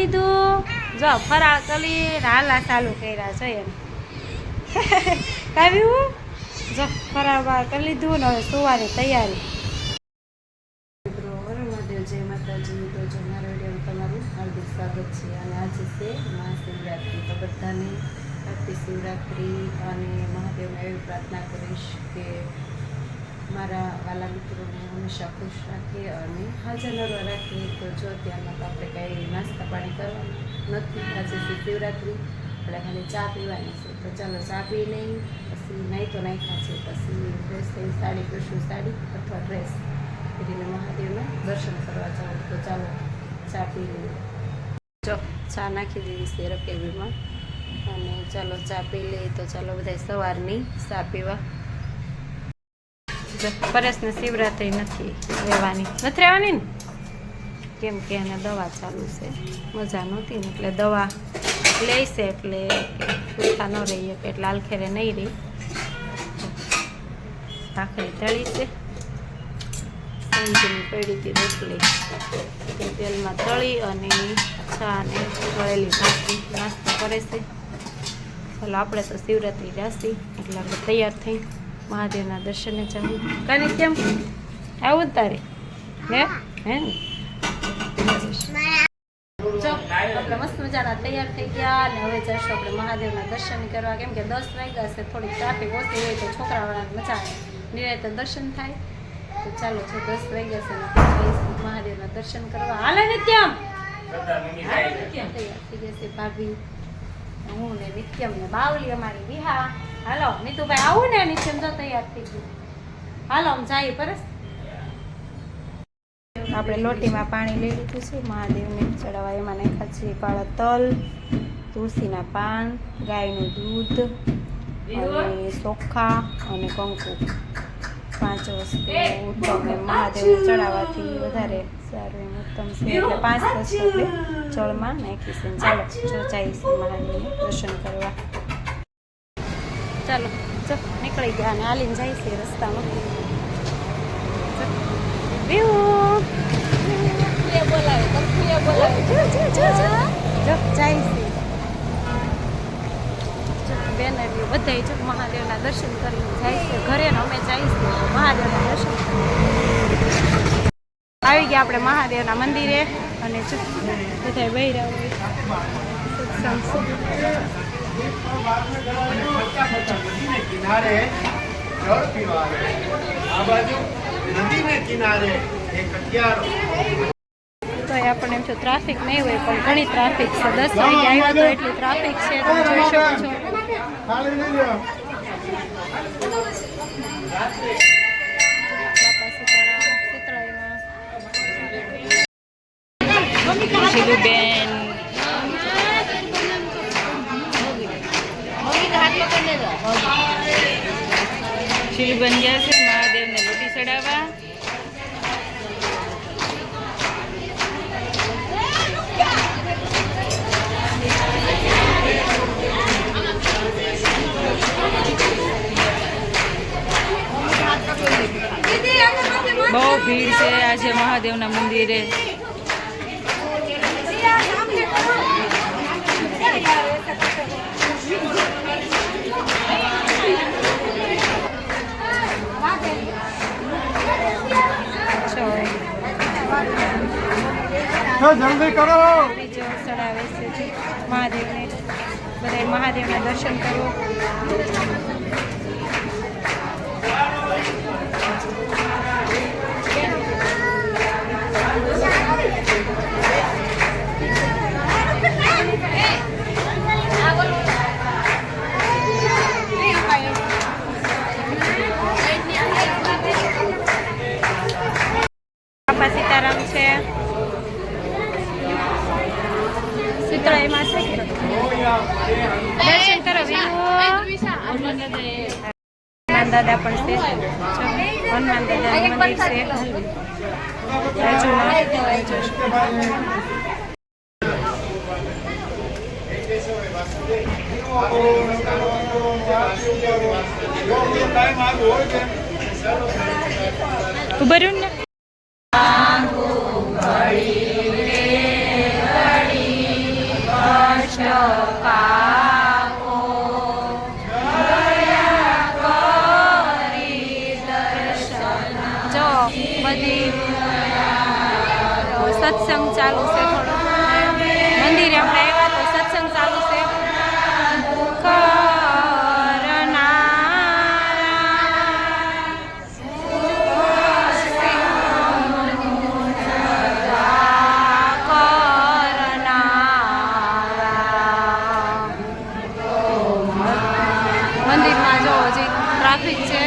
લીધું જો ફરાળ કરી હાલા ચાલુ કર્યા છે એમ કાવ્યું જો ફરાળ બાર કરી લીધું ને હવે સુવાની તૈયારી જય માતાજી તો જો મારા વિડીયોમાં તમારું હાર્દિક સ્વાગત છે અને આજે છે મહાશિવરાત્રિ તો બધાને હાર્દિક શિવરાત્રિ અને મહાદેવને એવી પ્રાર્થના કરીશ કે મારા વાલા મિત્રોને હંમેશા ખુશ રાખે અને હાજર નરવા રાખે તો જો ત્યારમાં તો આપણે કંઈ નાસ્તા પાણી કરવાનું નથી આજે છે શિવરાત્રિ એટલે ખાલી ચા પીવાની છે તો ચાલો ચા પી લઈ પછી નહીં તો નાખ્યા છે પછી ડ્રેસ થઈ સાડી પહેરશું સાડી અથવા ડ્રેસ એટલે મહાદેવના દર્શન કરવા જાઉં તો ચાલો ચા પી લઈએ જો ચા નાખી દીધી છે રકેબીમાં અને ચાલો ચા પી લઈએ તો ચાલો બધા સવારની ચા પીવા પરેશને શિવરાત્રિ નથી રહેવાની ને કેમ કે એને દવા ચાલુ છે મજા નહોતી ને એટલે દવા લે છે એટલે ભૂખા ન રહીએ કે એટલે આલખેરે નહીં રહી ભાખરી તળી છે સંજીની પડી હતી રોટલી તે તેલમાં તળી અને ચા અને તળેલી ભાખરી નાસ્તો કરે છે ચાલો આપણે તો શિવરાત્રિ રાશી એટલે આપણે તૈયાર થઈ મહાદેવના દર્શને જવું કાની કેમ આવું તારે હે હે આપણે મસ્ત મજાના તૈયાર થઈ ગયા અને હવે જઈશું આપણે મહાદેવના દર્શન કરવા કેમ કે 10 વાગ્યા છે થોડીક ટ્રાફિક ઓછી હોય તો છોકરાવાળાને મજા આવે નિરાંતે દર્શન થાય તો ચાલો છે 10 વાગ્યા છે ને મહાદેવના દર્શન કરવા હાલે નિત્યમ તૈયાર થઈ ગયા છે ભાભી હું ને નિત્યમ ને બાવલી અમારી વિહા હાલો નીતુભાઈ આવું ને નિત્યમ તો તૈયાર થઈ ગયું હાલો આમ જાય પરસ આપણે લોટીમાં પાણી લઈ લીધું છે મહાદેવને ચડાવવા એમાં નાખ્યા છે કાળા તલ તુલસીના પાન ગાયનું દૂધ અને ચોખા અને કંકુ 5 વસ્તુ ઉત્તમ મહાદેવને ચડાવવાથી વધારે સારું એમ ઉત્તમ છે એટલે 5 વસ્તુ આપણે જળમાં નાખી છે ચાલો જો જઈશું મહાદેવને દર્શન કરવા ચાલો જો નીકળી ગયા અને હાલીને જાય છે રસ્તામાં બોલાવે જો જાય છે બેનરી બધા જો મહાદેવના દર્શન કરીને જાય છે ઘરે ને અમે જઈશું મહાદેવના દર્શન આવી ગયા આપણે મહાદેવના મંદિરે અને જો બધા બૈરા હોય કિનારે જળ પીવા આ બાજુ નદીને કિનારે એક અગિયારો તો આપણને એમ છો ટ્રાફિક નહીં હોય પણ ઘણી ટ્રાફિક છે 10 વાગે આવ્યા તો એટલી ટ્રાફિક છે તમે જોઈ શકો છો શીલુબેન શીલુબેન ગયા છે મહાદેવને લોટી ચડાવવા બહુ ભીડ છે આજે મહાદેવના મંદિરે જલ્દી કરો ચડાવે છે મહાદેવને બધા મહાદેવના દર્શન કરો સીતારામ છે શીતળાઈમાં છે કે દર્શન કરો હનુમાન દાદા પણ છે હનુમાન દાદાનું મંદિર છે ઉભા રહ્યું ને કાકો જો બધી સત્સંગ ચાલુ છે થોડો મંદિરે આપણે આવ્યા તો સત્સંગ ચાલુ છે મંદિરમાં જો હજી ટ્રાફિક છે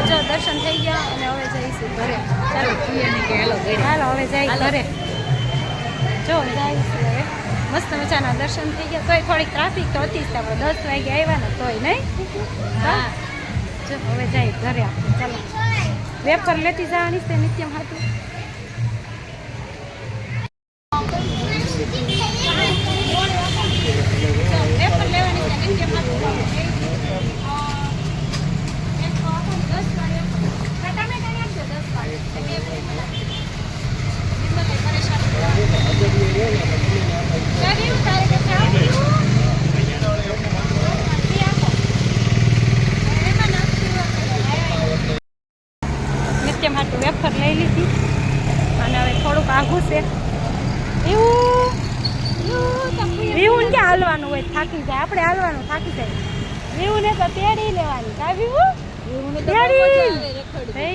જો દર્શન થઈ ગયા અને હવે જઈશું ઘરે ચાલો હવે જઈ ઘરે જો જઈશું હવે મસ્ત મજાના દર્શન થઈ ગયા તોય થોડીક ટ્રાફિક તો હતી જ આપણે 10 વાગે આવ્યા ને તોય નહીં હા જો હવે જઈ ઘરે આપણે ચાલો વેફર લેતી જવાની છે નિત્યમ હાથું વેફર લેવાની છે નિત્યમ હાથું નિત્ય માટે વેફર લઈ લીધી અને હવે થોડુંક આઘું છે એવું ક્યાં હાલવાનું હોય થાકી જાય આપણે હાલવાનું થાકી જાય એવું ને તો તેડી લેવાની કા વિવું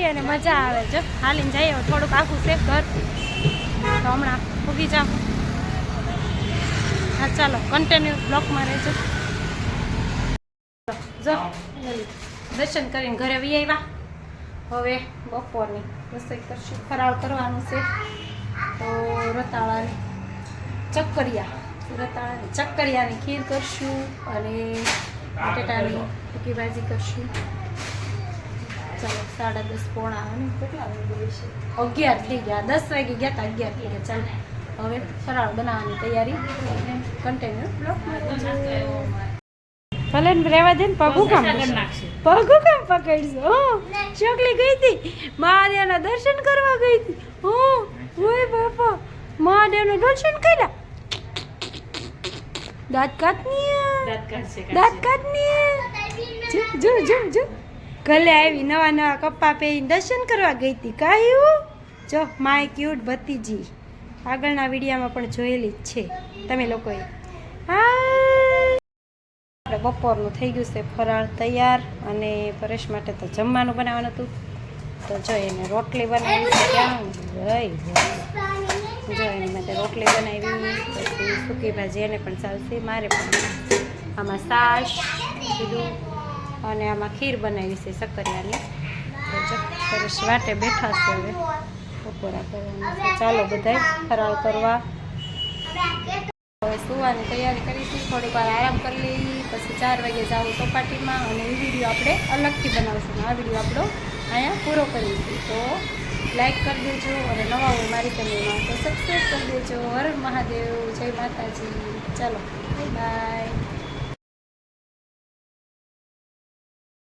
અને મજા આવે જો હાલીને જઈએ થોડુંક આખું છે ઘર તો હમણાં ઉગી જાવ હા ચાલો કન્ટિન્યુ બ્લોકમાં રહેજો જો દર્શન કરીને ઘરે વી આવ્યા હવે બપોરની રસોઈ કરશું ફરાળ કરવાનું છે તો રતાળાની ચક્કરિયાની ખીર કરશું અને બટેટાની સૂકી ભાજી કરશું ચાલો 10:30 પોણા અને કેટલા વાગે છે 11 થઈ ગયા 10 વાગે ગયા હતા 11 થઈ ગયા ચાલો હવે ફરાળ બનાવવાની તૈયારી કન્ટિન્યુ બ્લોકમાં ભલે રહેવા દે ને પગું કામ પકડશો ચોકલી ગઈ હતી મહાદેવના દર્શન કરવા ગઈ હતી ઓય બાપા મહાદેવના દર્શન કર્યા દાંત કાઢની જો ગલે આવી નવા કપ્પા પહેરીને દર્શન કરવા ગઈ હતી કાયું જો માય ક્યુટ ભતીજી આગળના વિડીયોમાં પણ જોયેલી જ છે તમે લોકોએ આપણે બપોરનું થઈ ગયું છે ફરાળ તૈયાર અને પરેશ માટે તો જમવાનું બનાવવાનું હતું તો જો એને રોટલી બનાવી છે ક્યાં જો એની માટે રોટલી બનાવી પછી સૂકી ભાજી એને પણ ચાલશે મારે પણ આમાં છાશ કીધું અને આમાં ખીર બનાવી છે શક્કરિયાની તો જો પરેશ વાટે બેઠા છે હવે બપોરા કરવાનું ચાલો બધાય ફરાળ કરવા હવે સુવાની તૈયારી કરીશું થોડીક વાર આરામ કરી લઈ પછી 4 વાગે જાઉં ચોપાટીમાં અને એ વિડીયો આપણે અલગથી બનાવશું આ વિડીયો આપણો અહીંયા પૂરો કરીશું તો લાઈક કરી દેજો અને નવા હોય મારી ચેનલમાં તો સબસ્ક્રાઈબ કરી દેજો હર મહાદેવ જય માતાજી ચાલો બાય